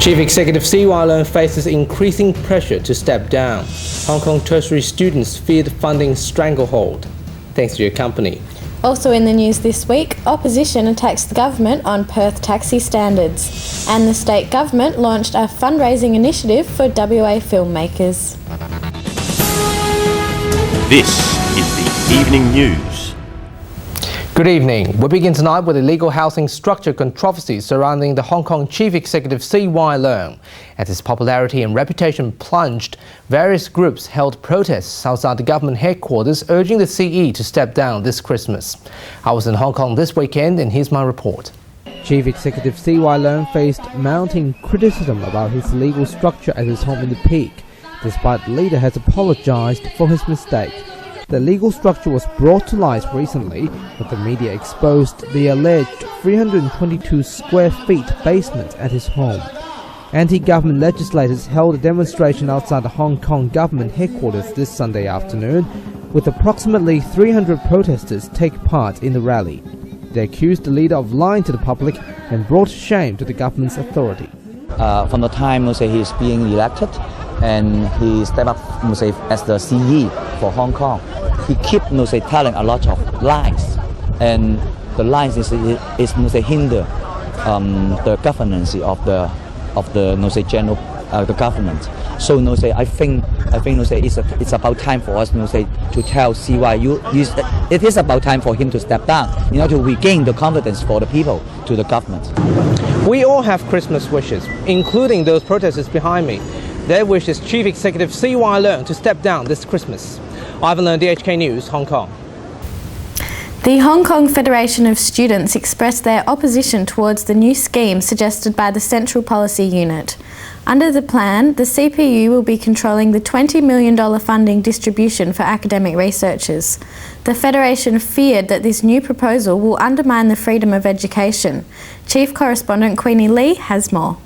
Chief Executive Leung faces increasing pressure to step down. Hong Kong tertiary students fear the funding stranglehold. Thanks to your company. Also in the news this week, opposition attacks the government on Perth taxi standards. And the state government launched a fundraising initiative for WA filmmakers. This is the Evening News. Good evening. We begin tonight with the legal housing structure controversy surrounding the Hong Kong Chief Executive Leung. As his popularity and reputation plunged, various groups held protests outside the government headquarters urging the CE to step down this Christmas. I was in Hong Kong this weekend and here's my report. Chief Executive Leung faced mounting criticism about his legal structure at his home in the Peak, despite the leader has apologised for his mistake. The legal structure was brought to light recently, but the media exposed the alleged 322 square feet basement at his home. Anti-government legislators held a demonstration outside the Hong Kong government headquarters this Sunday afternoon, with approximately 300 protesters take part in the rally. They accused the leader of lying to the public and brought shame to the government's authority. From the time he's being elected, and he stepped up as the CE for Hong Kong, he keep telling a lot of lies, and the lies is hinder the governance of the general the government. So I think it's about time for us to tell CY it is about time for him to step down, to regain the confidence for the people to the government. We all have Christmas wishes, including those protesters behind me. Their wish is Chief Executive Leung to step down this Christmas. Ivan Leung, DHK News, Hong Kong. The Hong Kong Federation of Students expressed their opposition towards the new scheme suggested by the Central Policy Unit. Under the plan, the CPU will be controlling the $20 million funding distribution for academic researchers. The Federation feared that this new proposal will undermine the freedom of education. Chief Correspondent Queenie has more.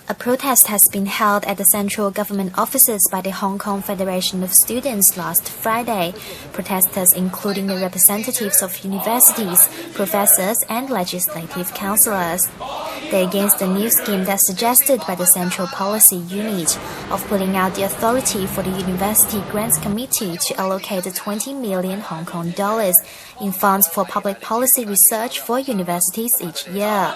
A protest has been held at the central government offices by the Hong Kong Federation of Students last Friday. Protesters, including the representatives of universities, professors and legislative councillors. They're against the new scheme that's suggested by the Central Policy Unit of putting out the authority for the University Grants Committee to allocate the 20 million Hong Kong dollars in funds for public policy research for universities each year.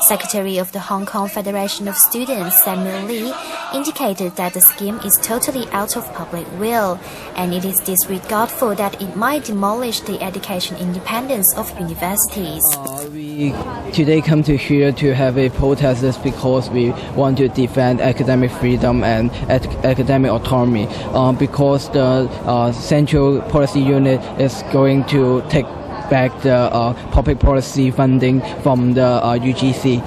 Secretary of the Hong Kong Federation of Students, Samuel Lee, indicated that the scheme is totally out of public will, and it is disregardful that it might demolish the education independence of universities. We today come to here to have a protest just because we want to defend academic freedom and academic autonomy, because the Central Policy Unit is going to take back the public policy funding from the UGC.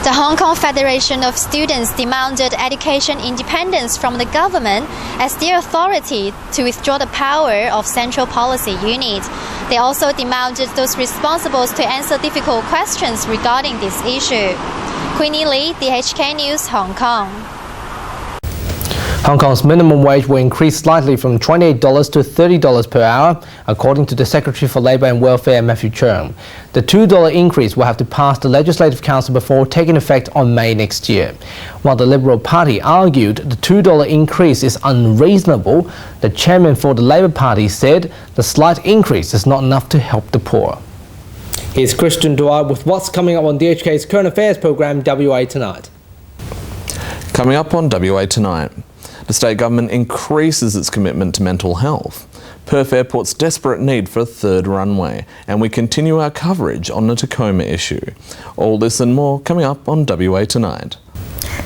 The Hong Kong Federation of Students demanded education independence from the government as their authority to withdraw the power of Central Policy Unit. They also demanded those responsible to answer difficult questions regarding this issue. Queenie Lee, DHK News, Hong Kong. Hong Kong's minimum wage will increase slightly from $28 to $30 per hour, according to the Secretary for Labour and Welfare, Matthew Cheung. The $2 increase will have to pass the Legislative Council before taking effect on May next year. While the Liberal Party argued the $2 increase is unreasonable, the chairman for the Labour Party said the slight increase is not enough to help the poor. Here's Kristian Dwyer with what's coming up on DHK's Current Affairs programme, WA Tonight. Coming up on WA Tonight. The state government increases its commitment to mental health. Perth Airport's desperate need for a third runway, and we continue our coverage on the Tacoma issue. All this and more coming up on WA Tonight.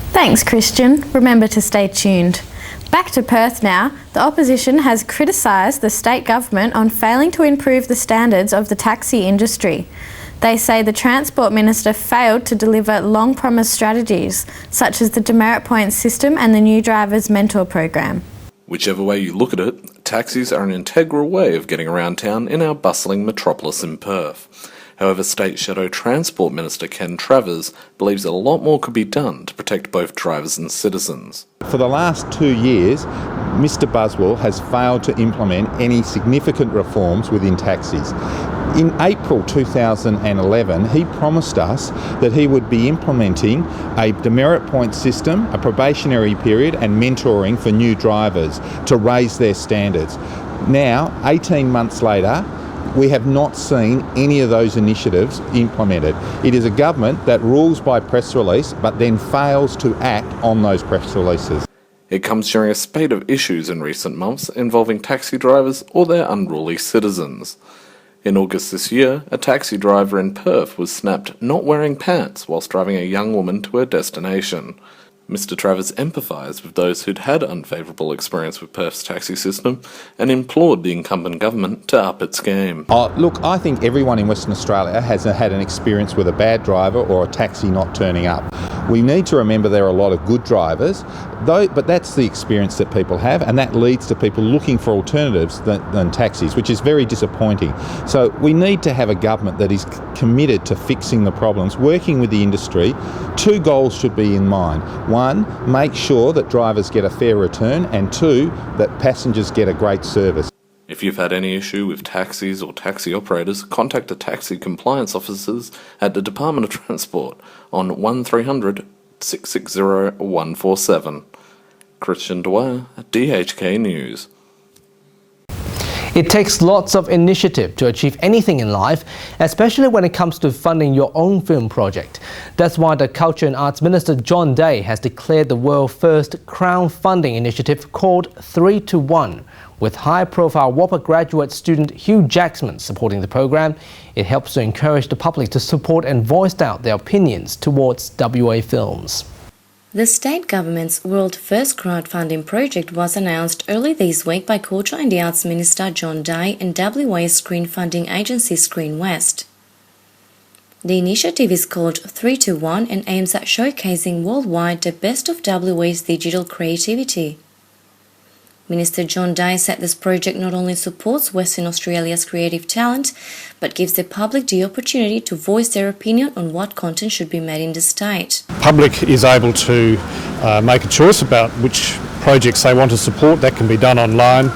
Thanks, Kristian. Remember to stay tuned. Back to Perth now. The opposition has criticised the state government on failing to improve the standards of the taxi industry. They say the Transport Minister failed to deliver long-promised strategies, such as the demerit points system and the new driver's mentor program. Whichever way you look at it, taxis are an integral way of getting around town in our bustling metropolis in Perth. However, State Shadow Transport Minister Ken Travers believes a lot more could be done to protect both drivers and citizens. For the last 2 years, Mr Buswell has failed to implement any significant reforms within taxis. In April 2011, he promised us that he would be implementing a demerit point system, a probationary period and mentoring for new drivers to raise their standards. Now, 18 months later, we have not seen any of those initiatives implemented. It is a government that rules by press release but then fails to act on those press releases. It comes during a spate of issues in recent months involving taxi drivers or their unruly citizens. In August this year, a taxi driver in Perth was snapped not wearing pants whilst driving a young woman to her destination. Mr Travers empathised with those who'd had unfavourable experience with Perth's taxi system and implored the incumbent government to up its game. Look, I think everyone in Western Australia has had an experience with a bad driver or a taxi not turning up. We need to remember there are a lot of good drivers, but that's the experience that people have, and that leads to people looking for alternatives than taxis, which is very disappointing. So we need to have a government that is committed to fixing the problems, working with the industry. Two goals should be in mind. One, make sure that drivers get a fair return, and two, that passengers get a great service. If you've had any issue with taxis or taxi operators, contact the taxi compliance officers at the Department of Transport on 1300 660 147. Kristian, Dwyer, DHK News. It takes lots of initiative to achieve anything in life, especially when it comes to funding your own film project. That's why the Culture and Arts Minister John Day has declared the world's first crowdfunding initiative called 3 to 1. With high-profile WAT graduate student Hugh Jackman supporting the program, it helps to encourage the public to support and voice out their opinions towards WA films. The state government's world first crowdfunding project was announced early this week by Culture and the Arts Minister John Day and WA screen funding agency Screen West. The initiative is called 3 to 1 and aims at showcasing worldwide the best of WA's digital creativity. Minister John Dye said this project not only supports Western Australia's creative talent, but gives the public the opportunity to voice their opinion on what content should be made in the state. Public is able to make a choice about which projects they want to support. That can be done online.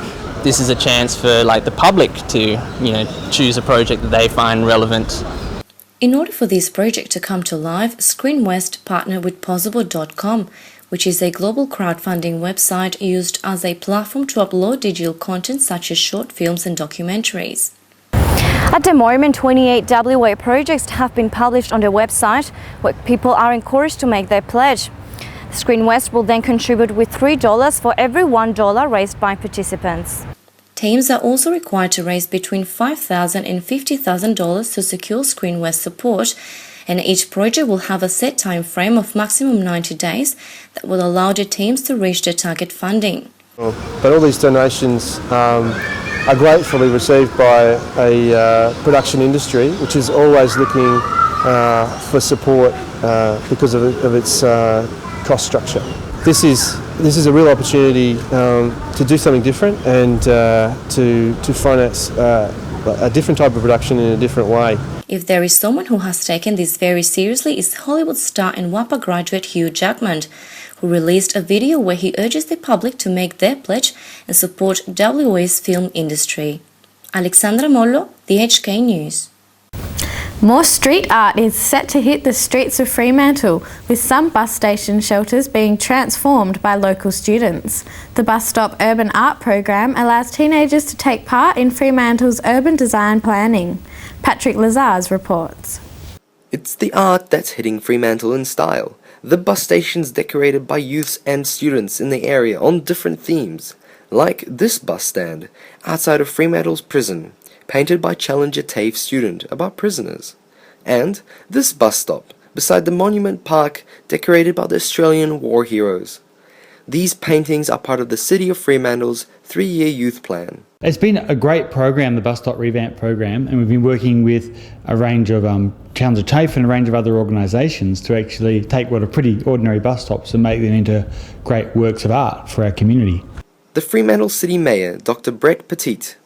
This is a chance for the public to choose a project that they find relevant. In order for this project to come to life, Screen West partnered with Possible.com, which is a global crowdfunding website used as a platform to upload digital content such as short films and documentaries. At the moment, 28 WA projects have been published on their website, where people are encouraged to make their pledge. Screen West will then contribute with $3 for every $1 raised by participants. Teams are also required to raise between $5,000 and $50,000 to secure Screen West support, and each project will have a set time frame of maximum 90 days that will allow the teams to reach their target funding. But all these donations are gratefully received by a production industry which is always looking for support because of its cost structure. This is a real opportunity to do something different and to finance a different type of production in a different way. If there is someone who has taken this very seriously, it's Hollywood star and WAPA graduate Hugh Jackman, who released a video where he urges the public to make their pledge and support WA's film industry. Alexandra, Mollo, DHK News. More street art is set to hit the streets of Fremantle, with some bus station shelters being transformed by local students. The Bus Stop Urban Art program allows teenagers to take part in Fremantle's urban design planning. Patryk Lazarz reports. It's the art that's hitting Fremantle in style. The bus station's decorated by youths and students in the area on different themes, like this bus stand outside of Fremantle's prison, painted by Challenger TAFE student about prisoners, and this bus stop beside the Monument Park decorated by the Australian war heroes. These paintings are part of the City of Fremantle's 3-year youth plan. It's been a great program, the Bus Stop Revamp program, and we've been working with a range of Challenger TAFE and a range of other organisations to actually take what are pretty ordinary bus stops and make them into great works of art for our community. The Fremantle City Mayor, Dr. Brett Petit,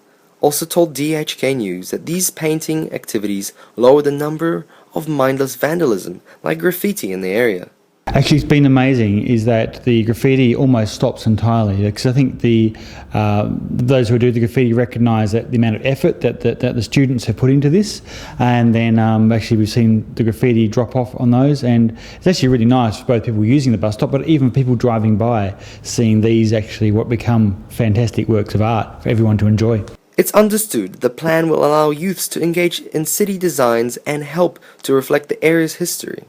also told DHK News that these painting activities lower the number of mindless vandalism like graffiti in the area. Actually, it's been amazing is that the graffiti almost stops entirely, because I think those who do the graffiti recognise that the amount of effort that the students have put into this, and then actually we've seen the graffiti drop off on those, and it's actually really nice for both people using the bus stop, but even people driving by, seeing these actually what become fantastic works of art for everyone to enjoy. It's understood the plan will allow youths to engage in city designs and help to reflect the area's history.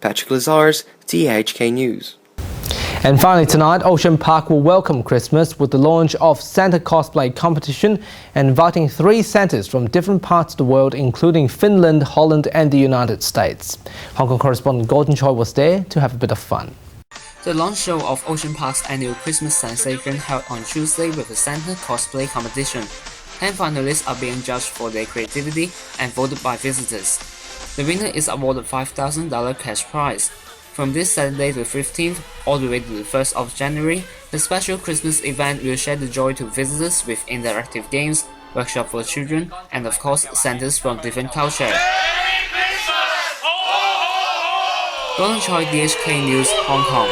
Patryk, Lazarz, THK News. And finally tonight, Ocean Park will welcome Christmas with the launch of Santa Cosplay competition, and inviting 3 Santas from different parts of the world, including Finland, Holland and the United States. Hong Kong correspondent Godden Choi was there to have a bit of fun. The launch show of Ocean Park's annual Christmas sensation held on Tuesday with the Santa Cosplay competition. 10 finalists are being judged for their creativity and voted by visitors. The winner is awarded $5,000 cash prize. From this Saturday the 15th all the way to the 1st of January, the special Christmas event will share the joy to visitors with interactive games, workshop for children, and of course Santas from different cultures. Golden Choi, DHK News, Hong Kong.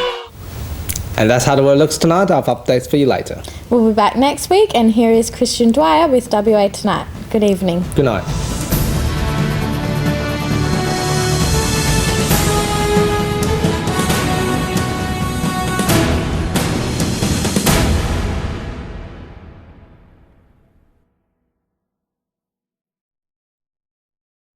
And that's how the world looks tonight. I'll have updates for you later. We'll be back next week, and here is Kristian Dwyer with WA Tonight. Good evening. Good night.